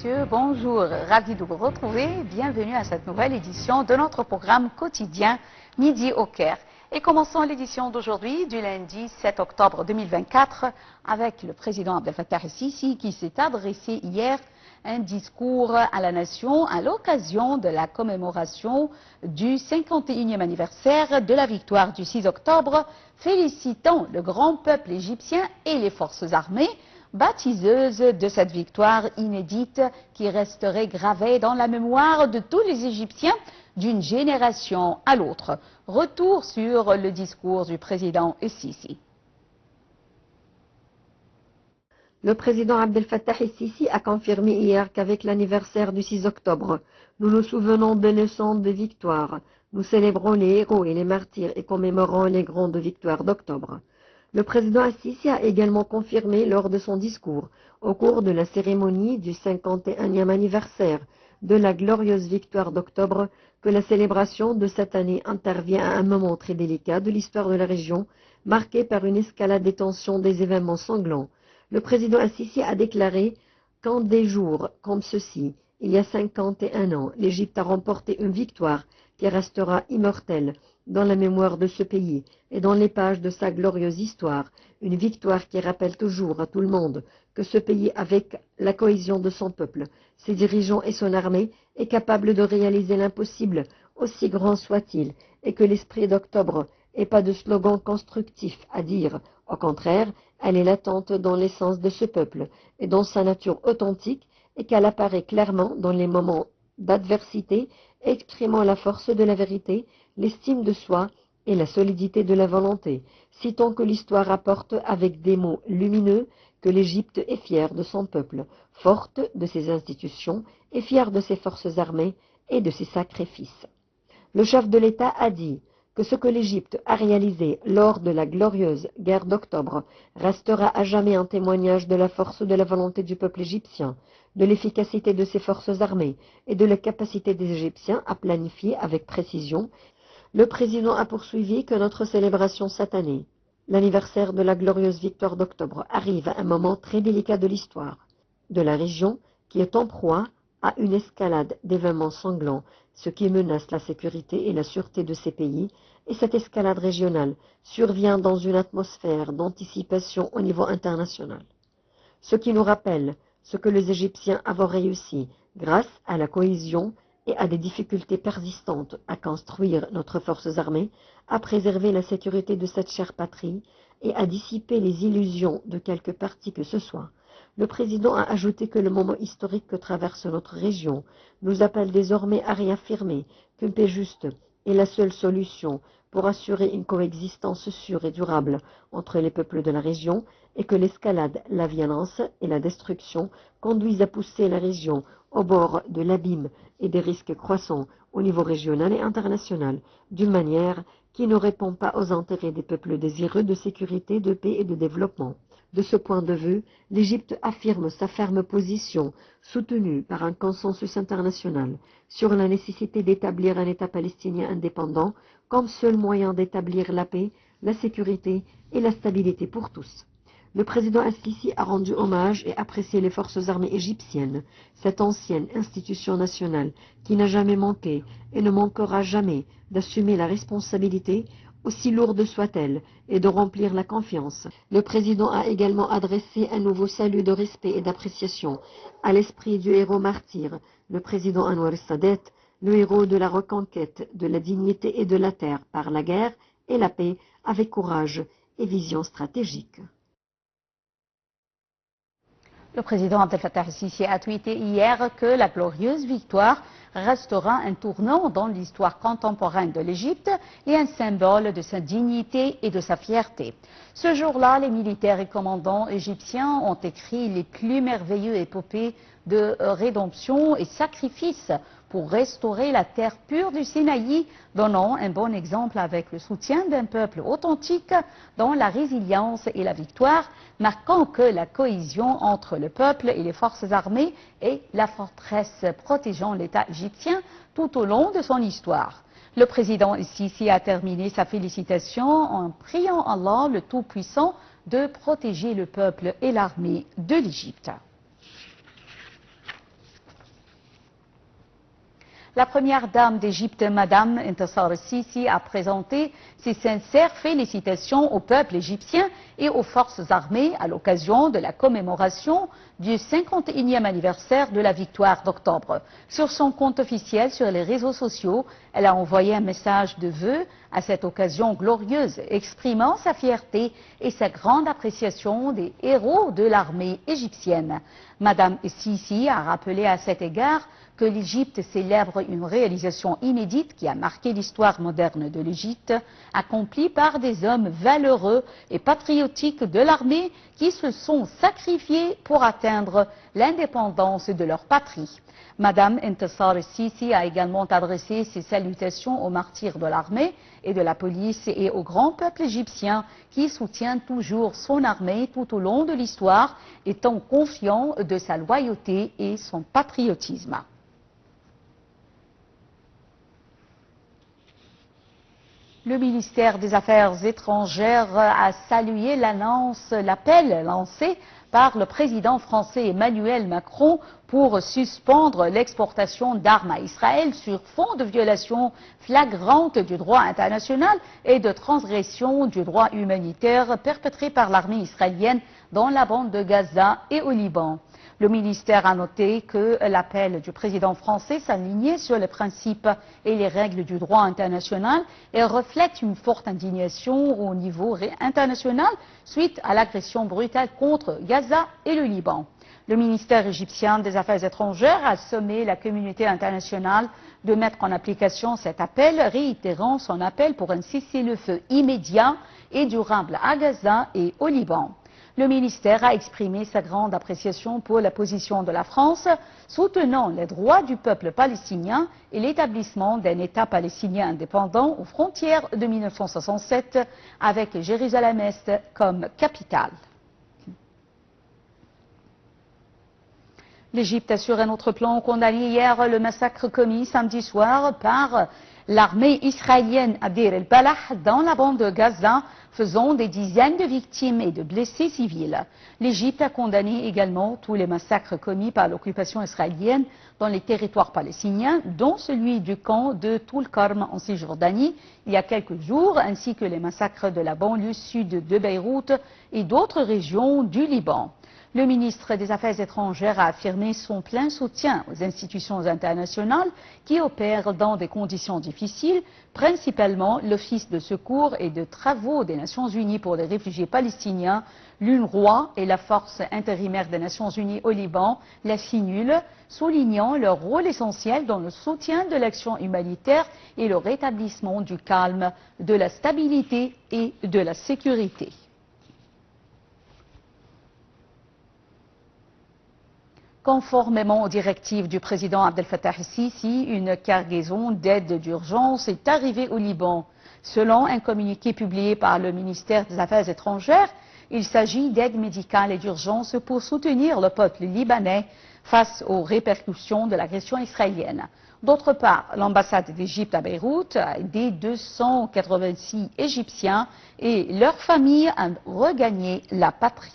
messieurs, bonjour, ravi de vous retrouver. Bienvenue à cette nouvelle édition de notre programme quotidien Midi au Caire. Et commençons l'édition d'aujourd'hui, du lundi 7 octobre 2024, avec le président Abdel Fattah el-Sisi qui s'est adressé hier un discours à la nation à l'occasion de la commémoration du 51e anniversaire de la victoire du 6 octobre, félicitant le grand peuple égyptien et les forces armées, baptiseuse de cette victoire inédite qui resterait gravée dans la mémoire de tous les Égyptiens d'une génération à l'autre. Retour sur le discours du président el-Sisi. Le président Abdel Fattah el-Sisi a confirmé hier qu'avec l'anniversaire du 6 octobre, nous nous souvenons des leçons de victoire. Nous célébrons les héros et les martyrs et commémorons les grandes victoires d'octobre. Le président el-Sisi a également confirmé lors de son discours, au cours de la cérémonie du 51e anniversaire de la glorieuse victoire d'octobre, que la célébration de cette année intervient à un moment très délicat de l'histoire de la région, marqué par une escalade des tensions des événements sanglants. Le président el-Sisi a déclaré qu'en des jours comme ceux-ci, il y a 51 ans, l'Égypte a remporté une victoire qui restera immortelle dans la mémoire de ce pays et dans les pages de sa glorieuse histoire, une victoire qui rappelle toujours à tout le monde que ce pays, avec la cohésion de son peuple, ses dirigeants et son armée, est capable de réaliser l'impossible, aussi grand soit-il, et que l'esprit d'octobre n'est pas de slogan constructif à dire. Au contraire, elle est latente dans l'essence de ce peuple et dans sa nature authentique, et qu'elle apparaît clairement dans les moments d'adversité, exprimant la force de la vérité, l'estime de soi et la solidité de la volonté. Citons que l'histoire rapporte avec des mots lumineux que l'Égypte est fière de son peuple, forte de ses institutions et fière de ses forces armées et de ses sacrifices. Le chef de l'État a dit que ce que l'Égypte a réalisé lors de la glorieuse guerre d'octobre restera à jamais un témoignage de la force de la volonté du peuple égyptien, de l'efficacité de ses forces armées et de la capacité des Égyptiens à planifier avec précision. Le président a poursuivi que notre célébration cette année, l'anniversaire de la glorieuse victoire d'octobre, arrive à un moment très délicat de l'histoire de la région qui est en proie à une escalade d'événements sanglants, ce qui menace la sécurité et la sûreté de ces pays, et cette escalade régionale survient dans une atmosphère d'anticipation au niveau international. Ce qui nous rappelle ce que les Égyptiens avaient réussi grâce à la cohésion et à des difficultés persistantes à construire notre forces armées, à préserver la sécurité de cette chère patrie et à dissiper les illusions de quelque parti que ce soit. Le président a ajouté que le moment historique que traverse notre région nous appelle désormais à réaffirmer qu'une paix juste est la seule solution pour assurer une coexistence sûre et durable entre les peuples de la région, et que l'escalade, la violence et la destruction conduisent à pousser la région au bord de l'abîme et des risques croissants au niveau régional et international, d'une manière qui ne répond pas aux intérêts des peuples désireux de sécurité, de paix et de développement. De ce point de vue, l'Égypte affirme sa ferme position, soutenue par un consensus international, sur la nécessité d'établir un État palestinien indépendant comme seul moyen d'établir la paix, la sécurité et la stabilité pour tous. Le président el-Sisi a rendu hommage et apprécié les forces armées égyptiennes, cette ancienne institution nationale qui n'a jamais manqué et ne manquera jamais d'assumer la responsabilité, aussi lourde soit-elle, et de remplir la confiance. Le président a également adressé un nouveau salut de respect et d'appréciation à l'esprit du héros martyr, le président Anwar el-Sadat, le héros de la reconquête de la dignité et de la terre par la guerre et la paix avec courage et vision stratégique. Le président Abdel Fattah el-Sisi a tweeté hier que la glorieuse victoire restera un tournant dans l'histoire contemporaine de l'Égypte et un symbole de sa dignité et de sa fierté. Ce jour-là, les militaires et commandants égyptiens ont écrit les plus merveilleux épopées de rédemption et sacrifice pour restaurer la terre pure du Sinaï, donnant un bon exemple avec le soutien d'un peuple authentique dans la résilience et la victoire, marquant que la cohésion entre le peuple et les forces armées est la forteresse protégeant l'État égyptien tout au long de son histoire. Le président el-Sisi a terminé sa félicitation en priant Allah le Tout-Puissant de protéger le peuple et l'armée de l'Égypte. La première dame d'Égypte, Madame Intisar Sisi, a présenté ses sincères félicitations au peuple égyptien et aux forces armées à l'occasion de la commémoration du 51e anniversaire de la victoire d'octobre. Sur son compte officiel sur les réseaux sociaux, elle a envoyé un message de vœux à cette occasion glorieuse, exprimant sa fierté et sa grande appréciation des héros de l'armée égyptienne. Madame Sisi a rappelé à cet égard que l'Égypte célèbre une réalisation inédite qui a marqué l'histoire moderne de l'Égypte, accomplie par des hommes valeureux et patriotiques de l'armée qui se sont sacrifiés pour atteindre l'indépendance de leur patrie. Madame Intisar Sisi a également adressé ses salutations aux martyrs de l'armée et de la police et au grand peuple égyptien qui soutient toujours son armée tout au long de l'histoire, étant confiant de sa loyauté et son patriotisme. Le ministère des Affaires étrangères a salué l'appel lancé par le président français Emmanuel Macron pour suspendre l'exportation d'armes à Israël sur fond de violation flagrante du droit international et de transgression du droit humanitaire perpétrées par l'armée israélienne dans la bande de Gaza et au Liban. Le ministère a noté que l'appel du président français s'alignait sur les principes et les règles du droit international et reflète une forte indignation au niveau international suite à l'agression brutale contre Gaza et le Liban. Le ministère égyptien des Affaires étrangères a sommé la communauté internationale de mettre en application cet appel, réitérant son appel pour un cessez-le-feu immédiat et durable à Gaza et au Liban. Le ministère a exprimé sa grande appréciation pour la position de la France, soutenant les droits du peuple palestinien et l'établissement d'un État palestinien indépendant aux frontières de 1967 avec Jérusalem-Est comme capitale. L'Égypte a sur un autre plan condamné hier le massacre commis samedi soir par l'armée israélienne à Deir el-Balah dans la bande de Gaza, faisant des dizaines de victimes et de blessés civils. L'Égypte a condamné également tous les massacres commis par l'occupation israélienne dans les territoires palestiniens, dont celui du camp de Toul-Karm en Cisjordanie il y a quelques jours, ainsi que les massacres de la banlieue sud de Beyrouth et d'autres régions du Liban. Le ministre des Affaires étrangères a affirmé son plein soutien aux institutions internationales qui opèrent dans des conditions difficiles, principalement l'Office de secours et de travaux des Nations Unies pour les réfugiés palestiniens, l'UNRWA et la Force intérimaire des Nations Unies au Liban, la FINUL, soulignant leur rôle essentiel dans le soutien de l'action humanitaire et le rétablissement du calme, de la stabilité et de la sécurité. Conformément aux directives du président Abdel Fattah el-Sisi, une cargaison d'aide d'urgence est arrivée au Liban. Selon un communiqué publié par le ministère des Affaires étrangères, il s'agit d'aide médicale et d'urgence pour soutenir le peuple libanais face aux répercussions de l'agression israélienne. D'autre part, l'ambassade d'Égypte à Beyrouth a aidé 286 Égyptiens et leurs familles à regagner la patrie.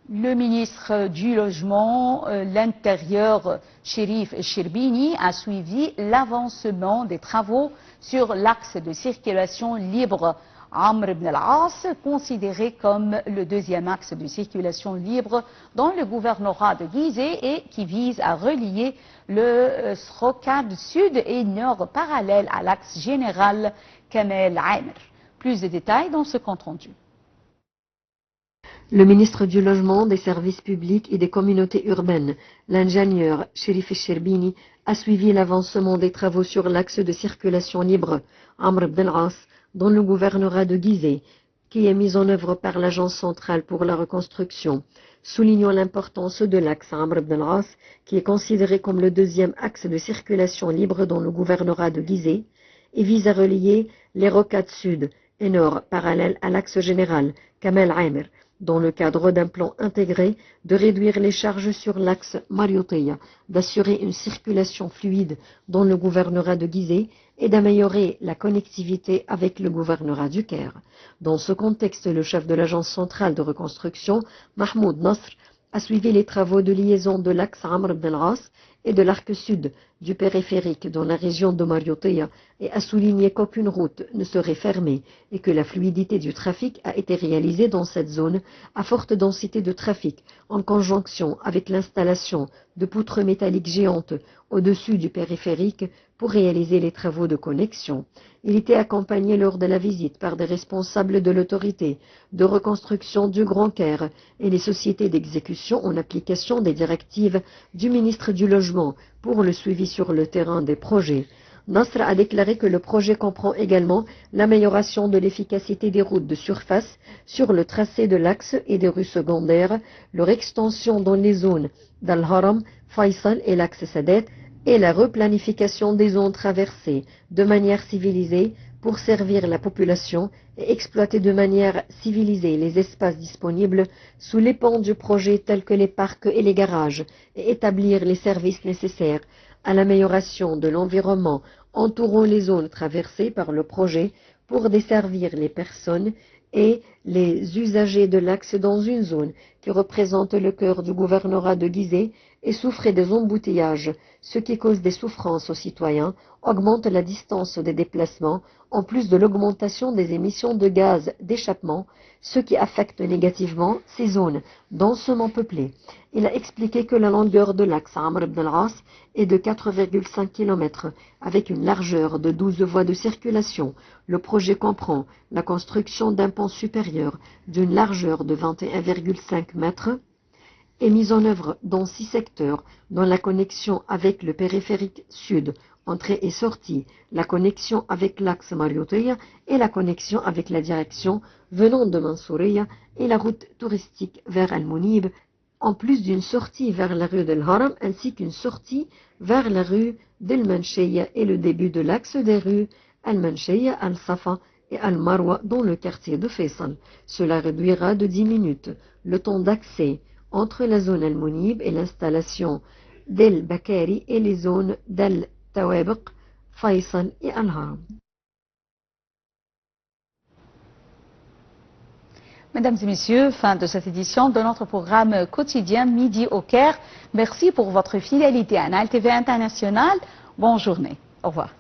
Le ministre du Logement, l'Intérieur, Cherif Cherbini, a suivi l'avancement des travaux sur l'axe de circulation libre Amr ibn al-As, considéré comme le deuxième axe de circulation libre dans le gouvernorat de Gizeh et qui vise à relier le Srocade sud et nord parallèle à l'axe général Kamel Aimer. Plus de détails dans ce compte rendu. Le ministre du Logement, des Services publics et des communautés urbaines, l'ingénieur Cherif Cherbini, a suivi l'avancement des travaux sur l'axe de circulation libre Amr ibn al-As dans le gouvernorat de Gizeh, qui est mis en œuvre par l'Agence centrale pour la reconstruction, soulignant l'importance de l'axe Amr ibn al-As, qui est considéré comme le deuxième axe de circulation libre dans le gouvernorat de Gizeh, et vise à relier les rocades sud et nord parallèles à l'axe général Kamel Aimer, dans le cadre d'un plan intégré de réduire les charges sur l'axe Marioteya, d'assurer une circulation fluide dans le gouvernorat de Gizeh et d'améliorer la connectivité avec le gouvernorat du Caire. Dans ce contexte, le chef de l'Agence centrale de reconstruction, Mahmoud Nasr, a suivi les travaux de liaison de l'axe Amr ibn al-As et de l'arc sud du périphérique dans la région de Mariotia et a souligné qu'aucune route ne serait fermée et que la fluidité du trafic a été réalisée dans cette zone à forte densité de trafic en conjonction avec l'installation de poutres métalliques géantes au-dessus du périphérique pour réaliser les travaux de connexion. Il était accompagné lors de la visite par des responsables de l'autorité de reconstruction du Grand Caire et les sociétés d'exécution en application des directives du ministre du Logement pour le suivi sur le terrain des projets. Nasr a déclaré que le projet comprend également l'amélioration de l'efficacité des routes de surface sur le tracé de l'axe et des rues secondaires, leur extension dans les zones d'Al-Haram, Faisal et l'axe Sadet, et la replanification des zones traversées de manière civilisée pour servir la population et exploiter de manière civilisée les espaces disponibles sous les pans du projet tels que les parcs et les garages et établir les services nécessaires à l'amélioration de l'environnement entourant les zones traversées par le projet pour desservir les personnes et les usagers de l'axe dans une zone qui représente le cœur du gouvernorat de Gizeh et souffre des embouteillages, ce qui cause des souffrances aux citoyens, augmente la distance des déplacements, en plus de l'augmentation des émissions de gaz d'échappement, ce qui affecte négativement ces zones densément peuplées. Il a expliqué que la longueur de l'axe Amr ibn al-As est de 4,5 km, avec une largeur de 12 voies de circulation. Le projet comprend la construction d'un pont supérieur d'une largeur de 21,5 mètres est mise en œuvre dans 6 secteurs, dont la connexion avec le périphérique sud, entrée et sortie, la connexion avec l'axe Mariotia et la connexion avec la direction venant de Mansouria et la route touristique vers Al-Mounib, en plus d'une sortie vers la rue del Haram ainsi qu'une sortie vers la rue del Mancheya et le début de l'axe des rues Al-Mancheya, Al-Safa et Al-Marwa dans le quartier de Faisal. Cela réduira de 10 minutes le temps d'accès entre la zone Al-Mounib et l'installation d'El Bakari et les zones d'Al-Tawabiq, Faisal et Al-Haram. Mesdames et messieurs, fin de cette édition de notre programme quotidien Midi au Caire. Merci pour votre fidélité à Nile TV International. Bonne journée. Au revoir.